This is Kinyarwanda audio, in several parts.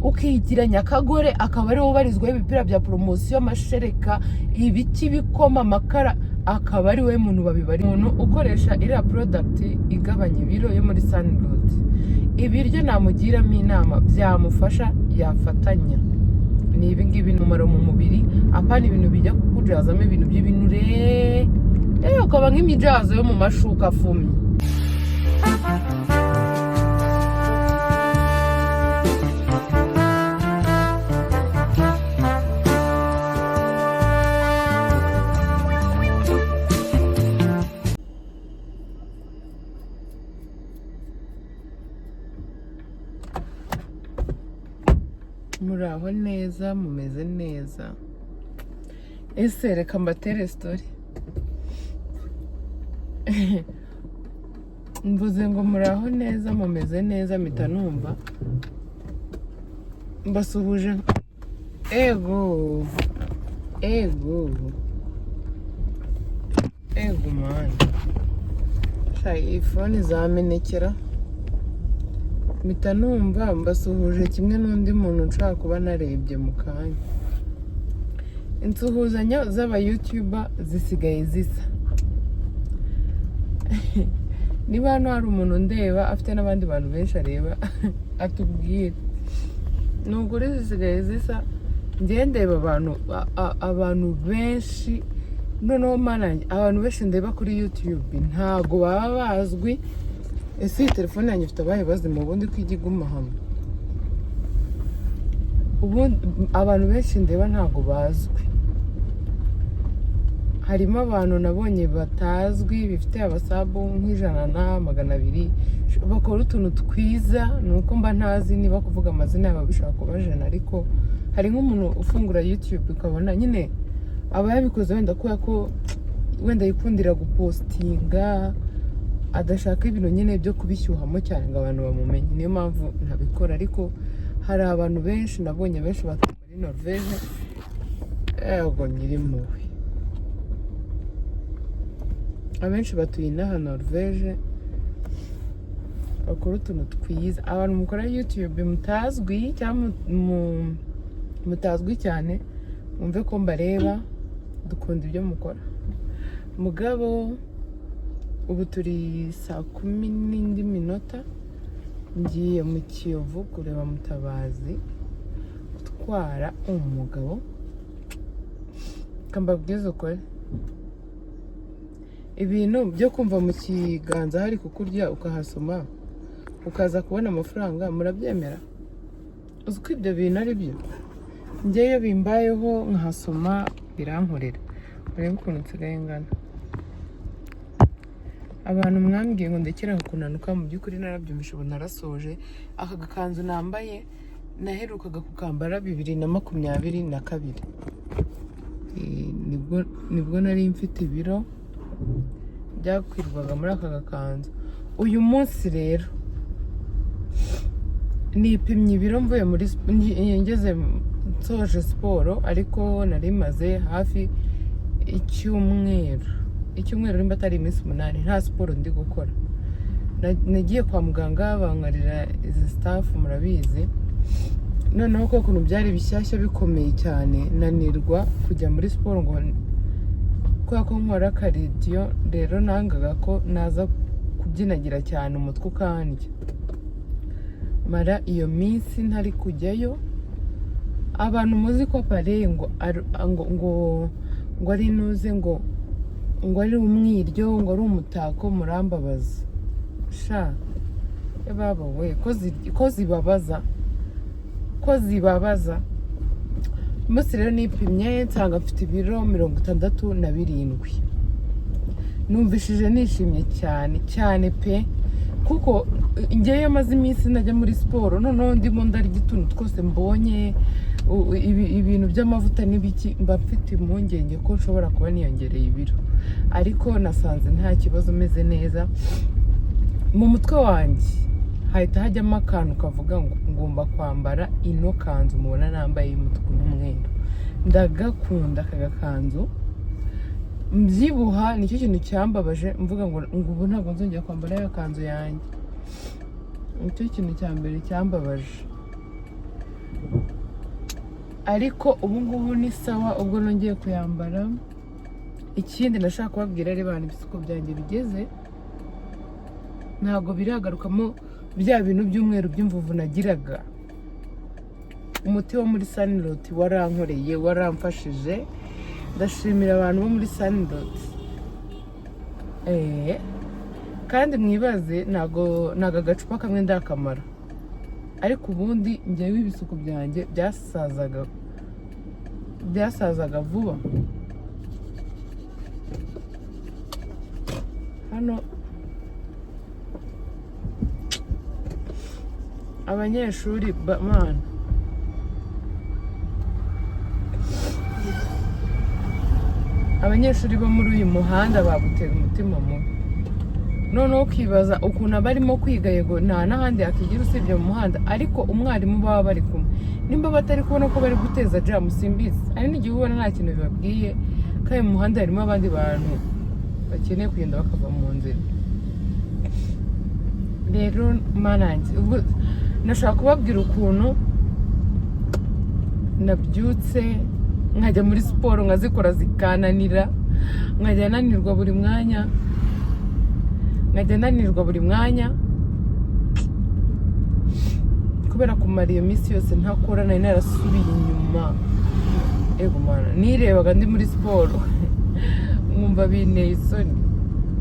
ukigira nyakagore akaba ari ubarizwaho ibipira bya promosiyo, amashereka, ibiti, bikoma, amakara, akaba ari we muntu babibari. Umuntu ukoresha iriya product igabanya ibiro yo muri Sunroots, ibiryo namugiramo inama byamufasha yafatanya ni ibi ngibi numero mu mubiri, apana ibintu bijya kukujazamo ibintu by'ibinure ukaba nk'imijazo yo mu mashuka afumye. Muraho neza, mumeze neza. Ese reka mbatere story. Mvuze ngo muraho neza, mumeze neza, mpita numva mbasuhuje. Ego man, shayi phone zamenekera. Mpita numva mbasuhuje kimwe n'undi muntu nshaka kuba narebye mu kanya. Insuhuzanya z'aba YouTuber zisigaye zisa. Niba hano hari umuntu ndeba afite n'abandi bantu benshi areba atubwire. Nuguri zisigaye zisa, njye ndeba abantu benshi, noneho mananye abantu benshi ndeba kuri YouTube ntago baba bazwi. Ese telefone yanjye ifite abaye bazima ubundi kwigiguma hamwe. Ubundi abantu benshi ndeba ntago bazwi. Harimo abantu nabonye batazwi bifite abasabu nk'ijana bakora utuntu twiza, nuko mba ntazi niba kuvuga amazina yabo bishaka kubajana, ariko hari nk'umuntu ufungura YouTube ukabona nyine aba yabikoze wenda ko wenda yikundira gupostinga, adashaka ibintu nyine byo kubishyuhamo cyane ngo abantu bamumenye, niyo mpamvu ntabikora. Ariko hari abantu benshi nabonye benshi batuye muri Norvège, yego nyirimuwe, abenshi batuye inaha Norvège bakora utuntu twiza. Abantu mukora YouTube mutazwi cyangwa mutazwi cyane, mwumve ko mbareba, dukunda ibyo mukora. Mugabo ubu turi saa 10 n'indi minota, ngiye mu Kiyovu kureba Mutabazi gutwara umugabo. Kambabwiza ukore ibintu byo kumva mu kiganza hari kukurya ukahasoma ukaza kubona amafaranga, murabyemera? Uzi ibyo bintu ari byo? Njyewe bimbayeho nkahasoma birankorera. Urebe ukuntu nsigaye ngana. Abantu mwambwiye ngo ndekera kunanuka, mu by'ukuri narabyumvishe, ubu narasoje. Aka gakanzu nambaye naherukaga kukambara 2022. Nibwo nari mfite ibiro byakwirwaga muri aka gakanzu. Uyu munsi rero nipimye ibiro mvuye muri ngeze nsoje siporo, ariko nari maze hafi icyumweru nimba atari iminsi 8 nta siporo ndi gukora. Nagiye kwa muganga bankarira izi staff murabizi, noneho ko kuntu byari bishyashya bikomeye cyane, nanirwa kujya muri siporo ngo kwa ko nkora cardio. Rero nangaga ko naza kubyinagira cyane umutwe ukandya. Mara iyo minsi ntari kujyayo. Abantu muzi ko pare ngo ari nuze ngo ari umwiryo, ngo ari umutako, murambabaza. Sha baba we ko zibabaza. Musi rero nipimye nsanga mfite ibiro 67. Numvishije nishimye cyane pe, kuko ngewe amaze iminsi najya muri siporo, noneho ndimo ndarya utuntu twose mbonye, ibintu by'amavuta n'ibiki, mba mfite impungenge ko nshobora kuba niyongereye ibiro. Ariko nasanze nta kibazo, meze neza. Mu mutwe wanjye hahita hajyamo akantu kavuga ngo ngomba kwambara ino kanzu mubona nambaye y'umutuku n'umweru. Ndagakunda aka gakanzu, mbyibuha. Nicyo kintu cyambabaje, mvuga ngo ubu ntabwo nzongera kwambara ya kanzu yanjye. Nicyo kintu cya mbere cyambabaje. ariko ubu ngubu ni sawa ubwo nongeye kuyambara. Ikindi nashaka kubabwira ari bana ibisuko byanjye bigeze ntabwo biragarukamo bya bintu by'umweru by'imvuvu nagiraga. Umuti wo muri Sunroots warankoreye, waramfashije. Ndashimira abantu bo muri Sunroots. Kandi mwibaze ntago agacupa kamwe ndakamara, ariko ubundi njyewe ibisuko byanjye byasazaga vuba. Hano abanyeshuri man, abanyeshuri bo muri uyu muhanda bagutera umutima mubi. Noneho ukibaza ukuntu abarimo kwiga, yego nta n'ahandi yakigira usibye mu muhanda, ariko umwarimu baba bari kumwe nimba batari kubona ko bari guteza jam simbizi. Ari n'igihe ubona nta kintu bibabwiye, kandi mu muhanda harimo abandi bantu bakeneye kugenda bakava mu nzira. Rero manange ubwo nashaka kubabwira ukuntu nabyutse nkajya muri siporo nkazikora zikananira, nkajya nanirwa buri mwanya kubera kumara iyo minsi yose ntakora, nari narasubiye inyuma. Ego mana, nirebaga ndi muri siporo nkumva binteye isoni.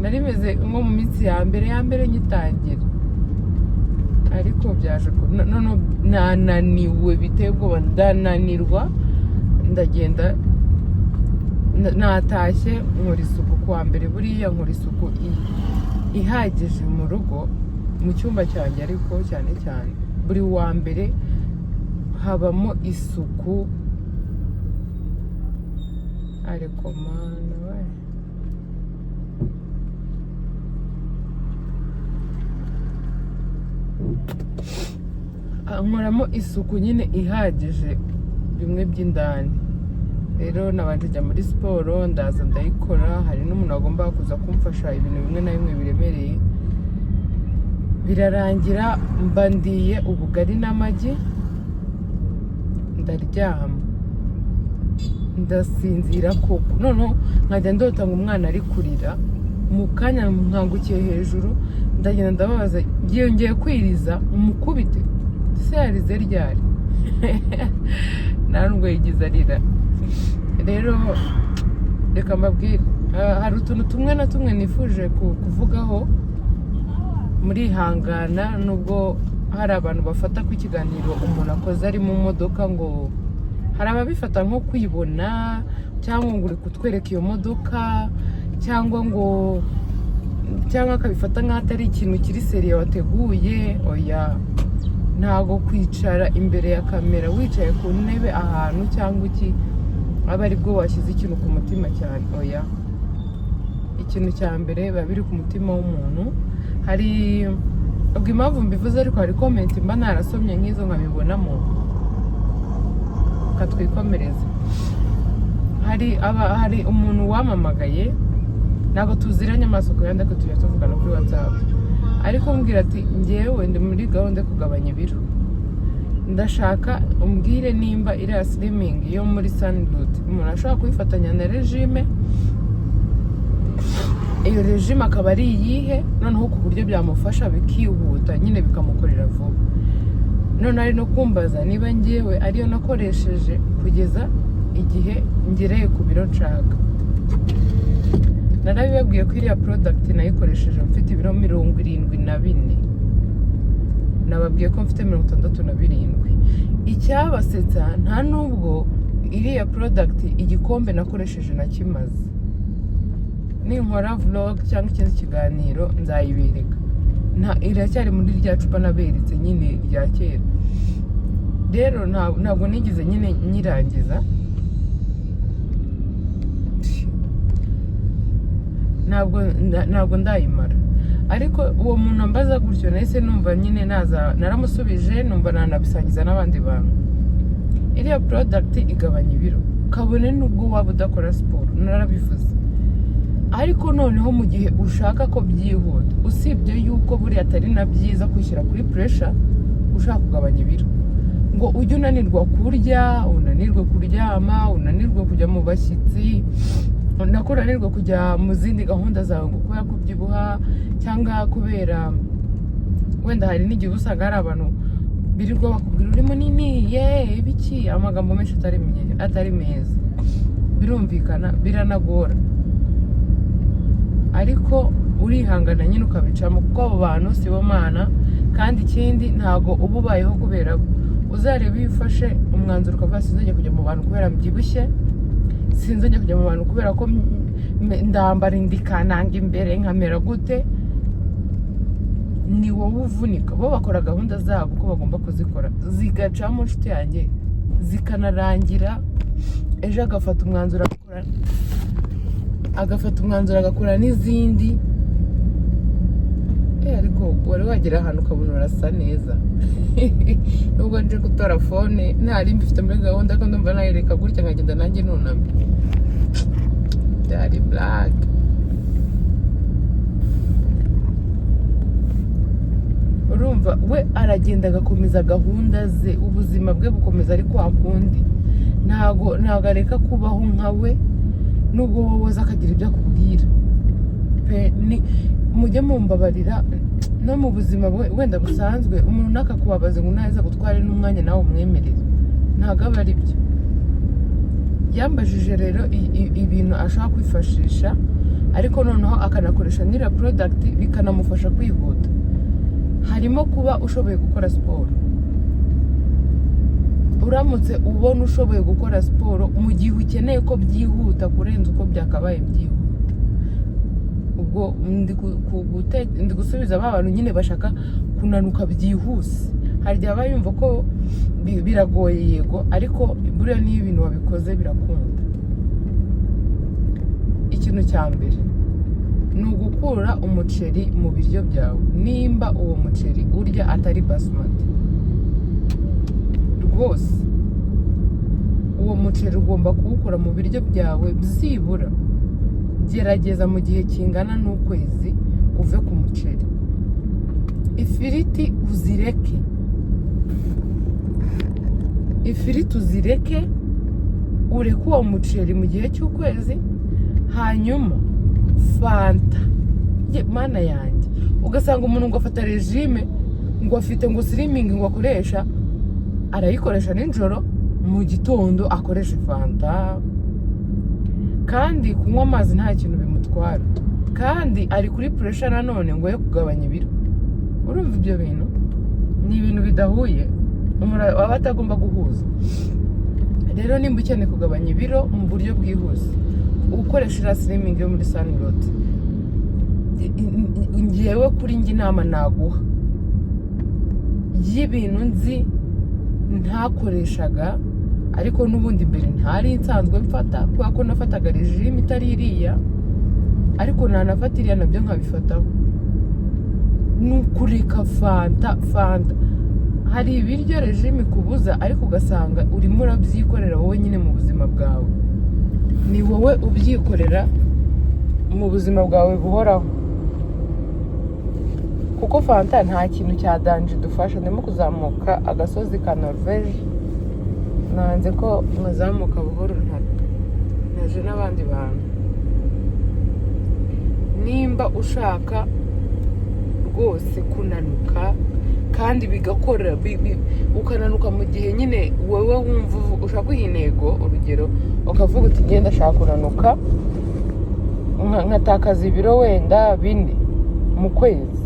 Nari meze nko mu minsi ya mbere nyitangira, ariko byaje none nananiwe biteye ubwoba, ndananirwa. Ndagenda natashye nkora isuku kuwa mbere, buriya nkora isuku ihagije mu rugo, mu cyumba cyanjye, ariko cyane cyane buri wa mbere habamo isuku. Ariko mana we, nkoramo isuku nyine ihagije bimwe by'indani. Rero nabanje njya muri siporo, ndaza ndayikora. Hari n'umuntu agomba kuza kumfasha ibintu bimwe na bimwe biremereye. Birarangira mbandiye ubugari n'amagi, ndaryama ndasinzira koko. Noneho nkajya ndota ngo umwana ari kurira, mu kanya nkangukiye hejuru, ndagenda ndababaza ngiye kwiriza umukubite, se yarize ryari? nta nubwo yigize arira. Rero reka mbabwire, hari utuntu tumwe na tumwe nifuje kuvugaho. Murihangana nubwo hari abantu bafata ko ikiganiro umuntu akoze ari mu modoka, ngo hari ababifata nko kwibona, cyangwa ngo uri kutwereka iyo modoka, cyangwa akabifata nk'aho atari ikintu kiri seriye wateguye. Oya, ntago kwicara imbere ya kamera wicaye ku ntebe ahantu cyangwa iki aba ari bwo washyize ikintu ku mutima cyane. Oya, ikintu cya mbere biba biri ku mutima w'umuntu. Hari ubwo impamvu mbivuze, ariko hari comment mba narasomye nk'izo nkabibonamo, katwikomereza. Hari umuntu wamamagaye, ntabwo tuziranye amaso ku yandi, ko tujya tuvugana kuri WhatsApp, ariko umbwira ati njyewe ndi muri gahunda yo kugabanya ibiro, ndashaka umbwire nimba iriya slimming yo muri Sunroots umuntu ashobora kuyifatanya na regime. Iyo regime akaba ari iyihe, noneho ku buryo byamufasha bikihuta nyine bikamukorera vuba. None ari no kumbaza niba njyewe ariyo nakoresheje kugeza igihe ngereye ku biro nshaka. Narabibabwiye ko iriya product nayikoresheje mfite ibiro 74. Nababwiye ko mfite 67. Icyabasetsa nta nubwo iriya product igikombe nakoresheje nakimaze. Ninkora vlog cyangwa ikindi kiganiro nzayibereka. Iracyari muri rya cupa naberetse nyine rya kera. Rero ntabwo nigize nyine nyirangiza, ntabwo ndayimara. Ariko uwo muntu ambaza gutyo nahise numva nyine naramusubije, numva nanabisangiza n'abandi bantu. Iriya product igabanya ibiro kabone nubwo waba udakora siporo, narabivuze. Ariko noneho mu gihe ushaka ko byihuta, usibye yuko buriya atari na byiza kwishyira kuri pressure ushaka kugabanya ibiro, ngo ujye unanirwa kurya, unanirwe kuryama, unanirwe kujya mu bashyitsi, unanirwe kujya mu zindi gahunda zawe ngo kubera kubyibuha, cyangwa kubera wenda hari n'igihe usanga hari abantu birirwa bakubwira uri munini biki, amagambo menshi atari meza, birumvikana biranagora, ariko urihangana nyine ukabicamo kuko abo bantu si bo mana. Kandi ikindi ntago uba ubayeho kubera bo. Uzareba iyo ufashe umwanzuro ukavuga sinzajya kujya mu bantu kubera mbyibushye, sinzajya kujya mu bantu kubera ko ndambara indikananga imbere nkamera gute, ni wowe uvunika. Bo bakora gahunda zabo uko bagomba kuzikora, zigacamo nshuti yanjye zikanarangira, ejo agafata umwanzuro agakora n'izindi. Ariko wari wagera ahantu ukabona urasa neza. Nubwo nje gutora fone ntari mbifite muri gahunda ko ndumva nayereka gutya nkagenda nanjye nunamye. Byari black. Urumva we aragenda agakomeza gahunda ze, ubuzima bwe bukomeza ari kwa kundi, ntago areka kubaho nkawe, nubwo wowe akagira ibyo akubwira pe. Mujye mumbabarira, no mu buzima wenda busanzwe umuntu nakakubabaza ngo naza gutwara n'umwanya nawe umwemerere, ntago aba ari byo. Yambajije rero ibintu ashaka kwifashisha, ariko noneho akanakoresha n'ira product bikanamufasha kwihuta. Harimo kuba ushoboye gukora siporo. Uramutse ubona ushoboye gukora siporo mu gihe ukeneye ko byihuta kurenza uko byakabaye byihuta, ubwo ndi gusubiza abantu nyine bashaka kunanuka byihuse. Hari igihe aba yumva ko biragoye, yego, ariko buriya niyo ibintu wabikoze birakunda. Ikintu cya mbere ni ugukura umuceri mu biryo byawe. Nimba uwo muceri urya atari basmati, rwose uwo muceri ugomba kuwukura mu biryo byawe. Byibura gerageza mu gihe kingana n'ukwezi uve ku muceri. Ifiriti uzireke, ureke uwo muceri mu gihe cy'ukwezi. Hanyuma fanta, mana yanjye, ugasanga umuntu ngo afata regime, ngo afite ngo slimming ngo akoresha, arayikoresha nijoro, mu gitondo akoresha fanta. Kandi kunywa amazi nta kintu bimutwara, kandi ari kuri pressure nanone ngo yo kugabanya ibiro. Urumva ibyo bintu ni ibintu bidahuye, umuntu aba atagomba guhuza. Rero nimba ukeneye kugabanya ibiro mu buryo bwihuse, ukoresha slimming yo muri Sunroots, ngewe kuri njye inama naguha y'ibintu nzi ntakoreshaga, ariko n'ubundi mbere ntari nsanzwe mfata, kubera ko nafataga regime itari iriya, ariko nanafata iriya nabyo nkabifataho. Ni ukureka fanta. Hari ibiryo regime ikubuza, ariko ugasanga urimo urabyikorera wowe nyine mu buzima bwawe. Ni wowe ubyikorera mu buzima bwawe buhoraho, kuko fanta nta kintu cya danje dufasha. Ndimo kuzamuka agasozi ka Norvège, nanze ko nkazamuka buhoro naje n'abandi bantu. Nimba ushaka rwose kunanuka kandi bigakora, ukananuka mu gihe nyine wowe wumva ushaka kwiha intego, urugero ukavuga uti ngenda ndashaka kunanuka nkatakaza ibiro wenda 4 mu kwezi,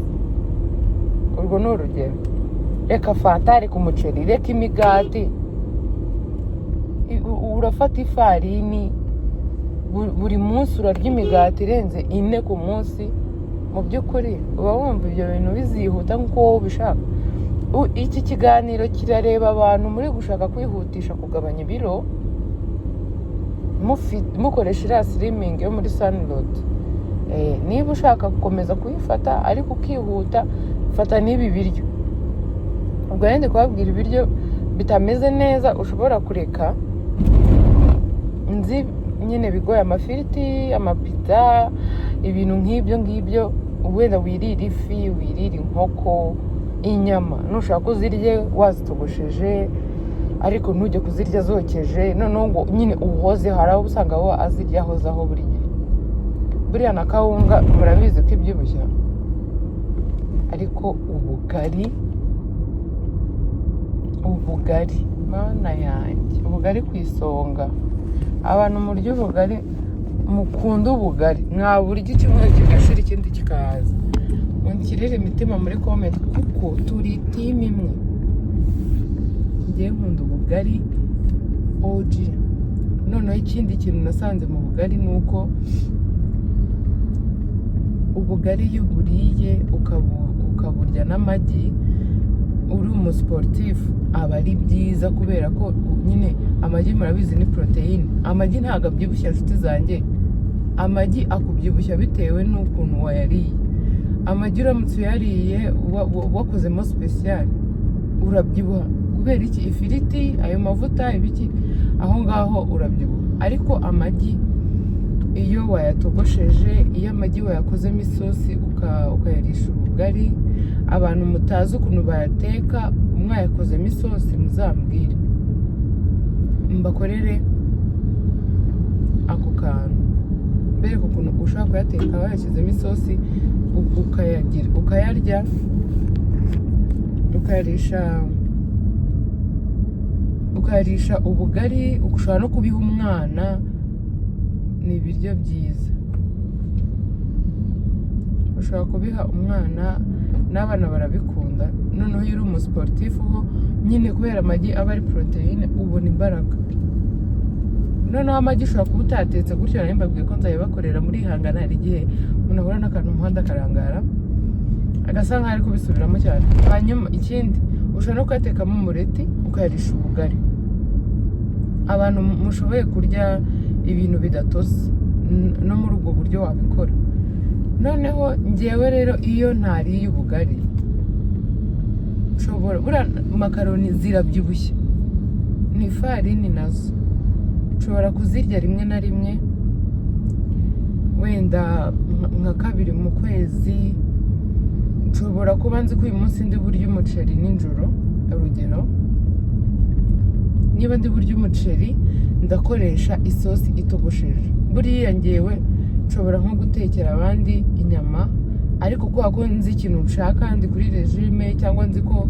urwo ni urugero. Reka fanta, reka umuceri, reka imigati, urafata ifarini, buri munsi urarya imigati irenze 4 ku munsi. Mu by'ukuri uba wumva ibyo bintu bizihuta nk'uko wowe ubishaka. Iki kiganiro kirareba abantu muri gushaka kwihutisha kugabanya ibiro, mukoresha iriya slimming yo muri Sunroots. Niba ushaka gukomeza kuyifata ariko ukihuta, fata n'ibi biryo. Ubwo yende kubabwira ibiryo bitameze neza ushobora kureka, nzi nyine bigoye, amafiriti, amapizza, ibintu nk'ibyo. Wenda wirira ifi, wirira inkoko, inyama, nushaka uzirye wazitogosheje, ariko ntujye kuzirya zokeje noneho ngo nyine uhoze. Hari aho usanga wowe azirya ahozaho buri gihe. Buriya na kawunga murabizi ko ibyibushya, ariko ubugari mana yanjye, ubugari ku isonga. Abantu murya ubugari, mukunda ubugari, mwaburya icyumweru kigashira ikindi kikaza. Munshyirire imitima muri comment kuko turi team imwe. Ngiye nkunda ubugari OG. Noneho ikindi kintu nasanze mu bugari ni uko ubugari iyo uburiye ukaburya n'amagi, uri umusiporutifu aba ari byiza, kubera ko nyine amagi murabizi ni poroteyine. Amagi ntabwo abyibushya nshuti zanjye, amagi akubyibushya bitewe n'ukuntu wayariye. Amagi uramutse uyariye wakozemo sipesiyali urabyibuha. Kubera iki? Ifiriti, ayo mavuta, ibiki, aho ngaho urabyibuha. Ariko amagi iyo wayatogosheje, iyo amagi wayakozemo isosi ukayarisha ubugari, abantu mutazi ukuntu bayateka mwayakozemo isosi muzambwire mbakorere ako kantu, mbere ukuntu ushaka kuyateka wayashyizemo isosi ukayarya, ukayarisha ubugari. Ushobora no kubiha umwana, ni ibiryo byiza. Ushobora kubiha umwana, n'abana barabikunda. Noneho iyo uri umusiporutifu ho nyine, kubera amagi aba ari poroteyine, ubona imbaraga. Noneho amagi ushobora kuba utatetse gutyo, nari mbabwiye ko nzayabakorera muri Hangana. Hari igihe umuntu ahura n'akantu mu muhanda akarangara agasa nkaho ari kubisubiramo cyane. Hanyuma ikindi, ushobora no kuyatekamo umureti ukayarisha ubugari. Abantu mushoboye kurya ibintu bidatose, no muri ubwo buryo wabikora. Noneho ngewe rero iyo ntariye ubugari, buriya makaroni zirabyibushye, ni ifarini nazo. Nshobora kuzirya rimwe na rimwe, wenda nka 2 mu kwezi. Nshobora kuba nzi ko uyu munsi ndi burya umuceri nijoro. Urugero, niba ndi burya umuceri ndakoresha isosi itogosheje. Buriya ngewe nshobora nko gutekera abandi inyama, ariko kubera ko nzi ikintu nshaka, ndi kuri regime, cyangwa nzi ko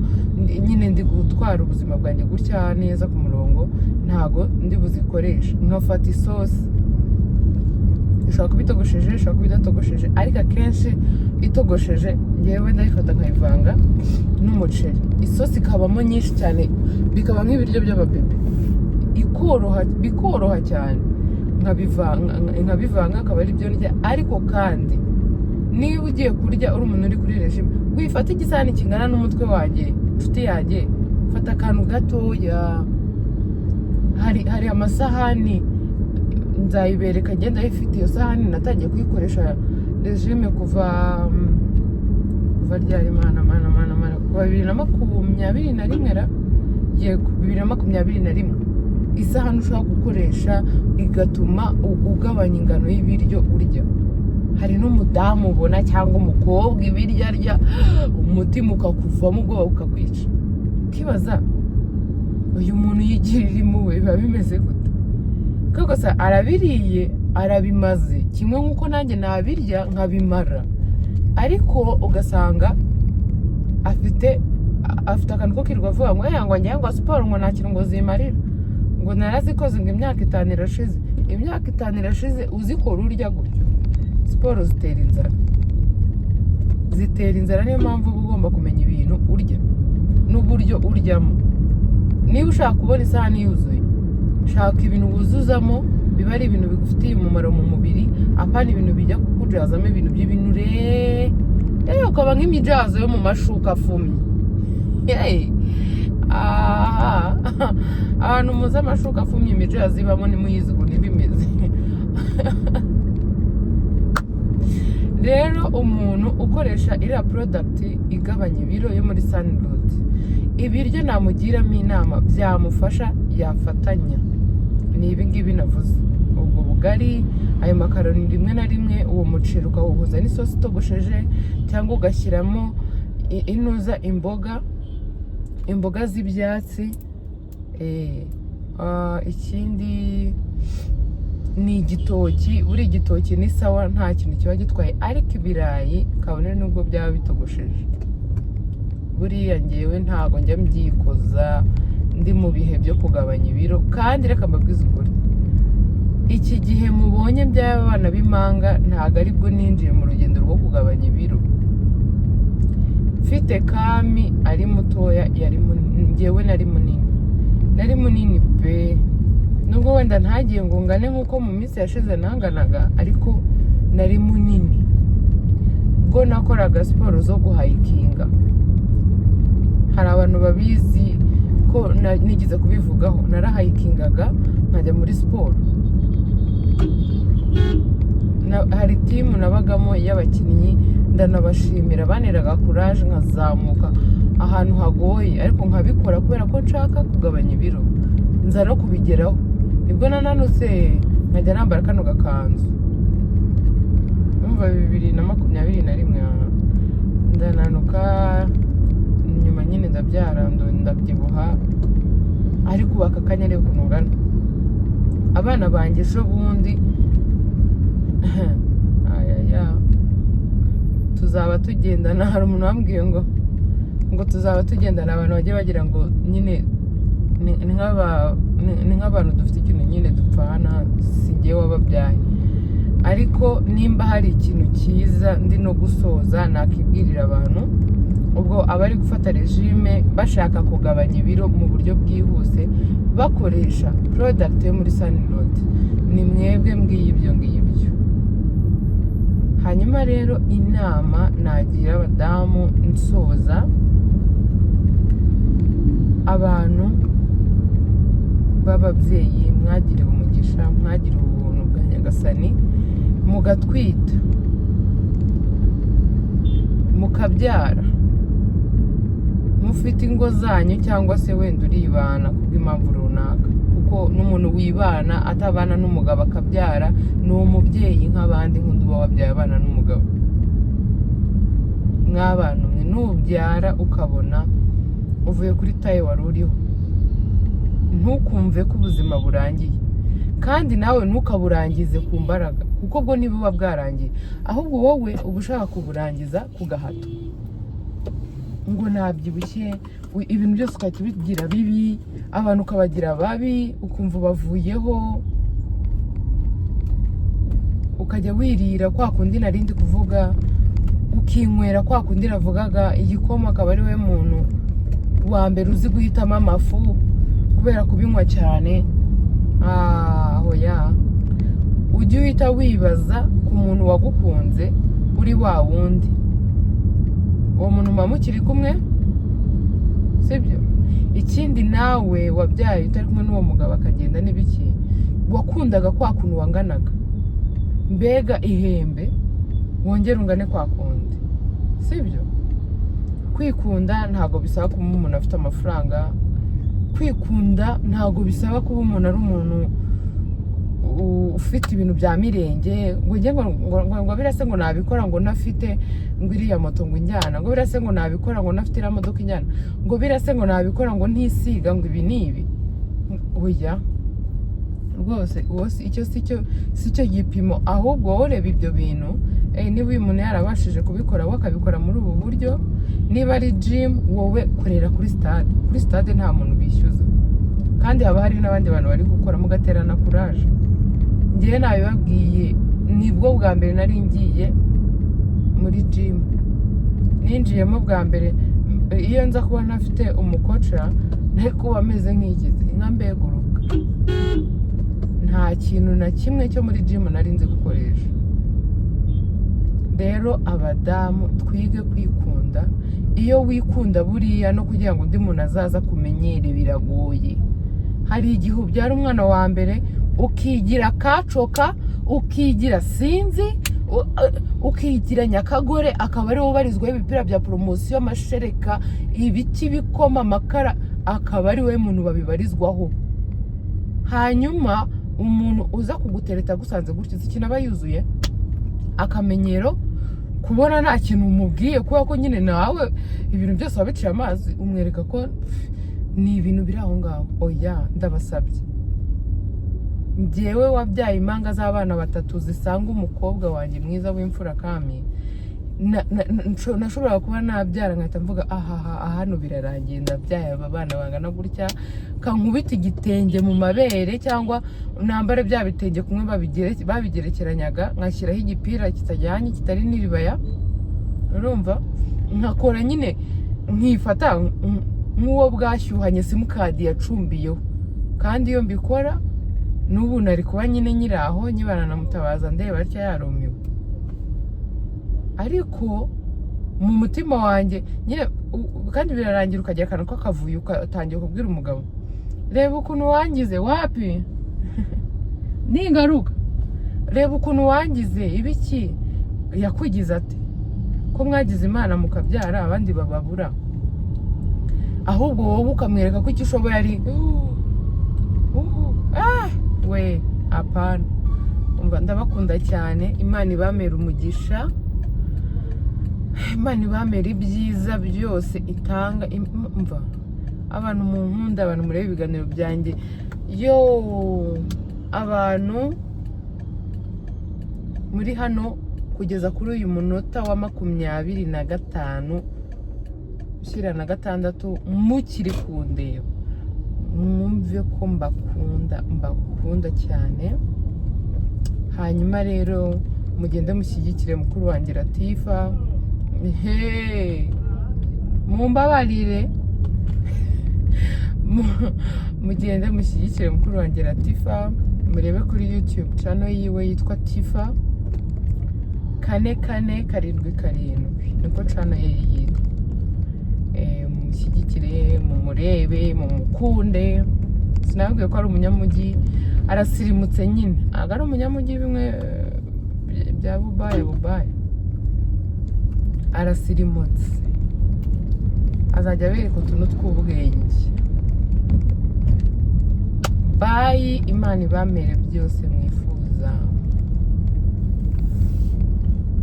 nyine ndi gutwara ubuzima bwanjye gutya neza ku murongo, ntago ndi buzikoresha. Nkafata isosi, ishobora kuba itogosheje, ishobora kuba idatogosheje, ariko akenshi itogosheje ngewe ndayifata nkayivanga n'umuceri. Isosi ikabamo nyinshi cyane, bikaba nk'ibiryo by'ababebe, bikoroha cyane. nkabivanga akaba ari byo ndya. Ariko kandi niba ugiye kurya uri umuntu uri kuri regime, wifata igisahani kingana n'umutwe wanjye, inshuti yanjye, fata akantu gatoya. Hari amasahani nzayibereka, ngenda yifite iyo sahani. Natangiye kuyikoresha regime kuva ryari mana kuva 2021 yego 2021. Isahani ushobora gukoresha igatuma ugabanya ingano y'ibiryo urya. Hari n'umudamu ubona cyangwa umukobwa ibiryo arya, umutima ukakuvamo, ubwoba ukakwica, ukibaza uyu muntu yigirira impuhwe biba bimeze gute? Kuko se arabiriye arabimaze, kimwe nk'uko nanjye nabirya nkabimara. Ariko ugasanga afite akantu ko kirwa avuga ngo ngo njye ngo siporo ngo nta kintu ngo zimarira, ngo narazikoze ngo imyaka 5 irashize. Imyaka 5 irashize uzikora urya gutyo. Siporo zitera inzara, niyo mpamvu uba ugomba kumenya ibintu urya n'uburyo uryamo. Niba ushaka kubona isahani yuzuye, shaka ibintu wuzuzamo biba ari ibintu bigufitiye umumaro mu mubiri, apana ibintu bijya kukujazamo ibintu by'ibinure. Ukaba nk'imijazo yo mu mashuka afumye. Ahantu muzi amashuka afumye imijazo ibamo nimuyizi ukuntu iba imeze. Rero umuntu ukoresha iriya product igabanya ibiro yo muri Sunroots, ibiryo namugiramo inama byamufasha yafatanya ni ibi ngibi navuze. Ubwo bugari, ayo makaroni rimwe na rimwe, uwo muceri ukawuhuza n'isosi itogosheje, cyangwa ugashyiramo imboga z'ibyatsi, ikindi ni igitoki. Buri igitoki ni sawa, nta kintu kiba gitwaye, ariko ibirayi kabone nubwo byaba bitogosheje, buriya ngewe ntago njya mbyikoza ndi mu bihe byo kugabanya ibiro. Kandi reka mbabwize ukuri, iki gihe mubonye by'abana b'impanga ntago aribwo ninjiye mu rugendo rwo kugabanya ibiro. Mfite Kami ari mutoya, ngewe nari munini pe, nubwo wenda ntagiye ngo ngane nk'uko mu minsi yashize nanganaga, ariko nari munini. Ubwo nakoraga siporo zo guhayikinga, hari abantu babizi ko nigeze kubivugaho, narahayikingaga nkajya muri siporo. Hari timu nabagamo y'abakinnyi, ndanabashimira, baneraga kuraje nkazamuka ahantu hagoye, ariko nkabikora kubera ko nshaka kugabanya ibiro, nza no kubigeraho. Nibwo nananutse nkajya nambara kano gakanzu, numva 2021 ndananuka, nyuma nyine ndabyara ndabyibuha, ariko aka kanya rero ukuntu ngana. Abana banjye ejo bundi tuzaba tugendana. Hari umuntu wambwiye ngo tuzaba tugendana, abantu bagiye bagira ngo nyine ni nk'abantu dufite ikintu nyine dupfana, si njyewe wababyaye. Ariko nimba hari ikintu cyiza ndi no gusoza nakibwirira abantu, ubwo abari gufata regime bashaka kugabanya ibiro mu buryo bwihuse bakoresha product yo muri Sunroots, ni mwebwe mbwiye ibyo ngibyo. Hanyuma rero inama nagira abadamu nsoza, abantu b'ababyeyi mwagiriwe umugisha, mwagiriwe ubuntu bwa Nyagasani, mugatwita mukabyara, mufite ingo zanyu, cyangwa se wenda uribana kubw'impamvu runaka, kuko n'umuntu wibana atabana n'umugabo akabyara ni umubyeyi nk'abandi, nk'undi uba wabyaye abana n'umugabo. Mw'abantu mwe, nubyara ukabona uvuye kuri taye wari uriho, ntukumve ko ubuzima burangiye, kandi nawe ntukaburangize ku mbaraga, kuko bwo ntibuba bwarangiye, ahubwo wowe uba ushaka kuburangiza ku gahato, ngo nabyibushye, ibintu byose ukabigira bibi, abantu ukabagira babi, ukumva ubavuyeho, ukajya wirira kwa kundi narindi kuvuga, ukinywera kwa kundi navugaga, igikoma akaba ari we muntu wa mbere uzi guhitamo amafu kubera kubinywa cyane. Hoya, ujye uhita wibaza ku muntu wagukunze uri wa wundi, uwo muntu muba mukiri kumwe, sibyo? Ikindi nawe wabyaye utari kumwe n'uwo mugabo akagenda n'ibiki, wakundaga kwa kuntu wanganaga, mbega ihembe wongera ungane kwa kundi, sibyo? Kwikunda ntago bisaba kuba umuntu afite amafaranga, kwikunda ntago bisaba kuba umuntu ari umuntu ufite ibintu bya mirenge, ngo birase ngo nabikora ngo nafite ngo iriya moto ngo injyana, ngo birase ngo nabikora ngo nafite iriya modoka injyana, ngo birase ngo nabikora ngo ntisiga ngo ibi nibi. Oya rwose, icyo si cyo gipimo, ahubwo ureba ibyo bintu. Niba uyu muntu yarabashije kubikora, wakabikora muri ubu buryo, niba ari gym, wowe korera kuri stade. Kuri stade nta muntu bishyuza, kandi haba hari n'abandi bantu bari gukora, mugaterana kuraje. Ngewe nabibabwiye, nibwo bwa mbere nari ngiye muri gym, ninjiyemo bwa mbere, iyo nza kuba ntafite umukoca nari kuba ameze nk'igize nka mbeguruka. Nta kintu na kimwe cyo muri gym nari nzi gukoresha. Rero abadamu twige kwikunda. Iyo wikunda buriya no kugira ngo undi muntu azaza kumenyere biragoye. Hari igihe ubyara umwana wa mbere ukigira kacoka, ukigira sinzi, ukigira nyakagore, akaba ari ubarizwaho ibipira bya promosiyo, amashereka, ibiki, bikoma, amakara, akaba ari we muntu babibarizwaho. Hanyuma umuntu uza kugutereta gusanze gutyo, ikintu aba yuzuye akamenyero, kubona nta kintu umubwiye, kuba ko nyine nawe ibintu byose wabiciye amazi, umwereka ko ni ibintu biri aho ngaho. Oya, ndabasabye, njyewe wabyaye impanga z'abana 3 zisanga umukobwa wanjye mwiza w'imfura kami, nashobora kuba nabyara nkahita mvuga hano birarangiye, ndabyaye aba bana bangana gutya, kankubita igitenge mu mabere cyangwa nambare bya bitenge kumwe babigerekeranyaga, nkashyiraho igipira kitajyanye kitari n'iribaya, urumva, nkakora nyine nkifata nk'uwo bwashyuhanye simukadi yacumbiyeho. Kandi iyo mbikora n'ubu nari kuba nyine nyiraho nyibana na Mutabaza ndeba atya yarumiwe, ariko mu mutima wanjye nyine, kandi birarangira ukagira akantu k'akavuyo ukatangiye kubwira umugabo, reba ukuntu wangize, wapi ningaruka, reba ukuntu wangize, ibiki yakwigize ate, ko mwagize Imana mukabyara abandi bababura, ahubwo wowe ukamwereka ko icyo ushoboye ari we apana. Umva, ndabakunda cyane, Imana ibamera umugisha, Imana ibamera ibyiza byose itanga. Umva, abantu mu nkunda, abantu mureba ibiganiro byanjye, abantu muri hano kugeza kuri uyu munota wa 25 ushyira na 6 mukiri kundeba, mwumve ko mbakunda cyane. Hanyuma rero mugende mushyigikire mukuru wanjye Latifa, mumbabarire, mugende mushyigikire mukuru wanjye Latifa, murebe kuri YouTube channel yiwe yitwa Tifa 4477, niko channel ye yitwa. Mushyigikire, mumurebe, mumukunde. Sinabwiye ko ari umunyamujyi, arasirimutse nyine, ntabwo ari umunyamujyi bimwe bya bubaye, arasirimutse, azajya bereka utuntu tw'ubwenge. Bayi, Imana ibamere byose mwifuza.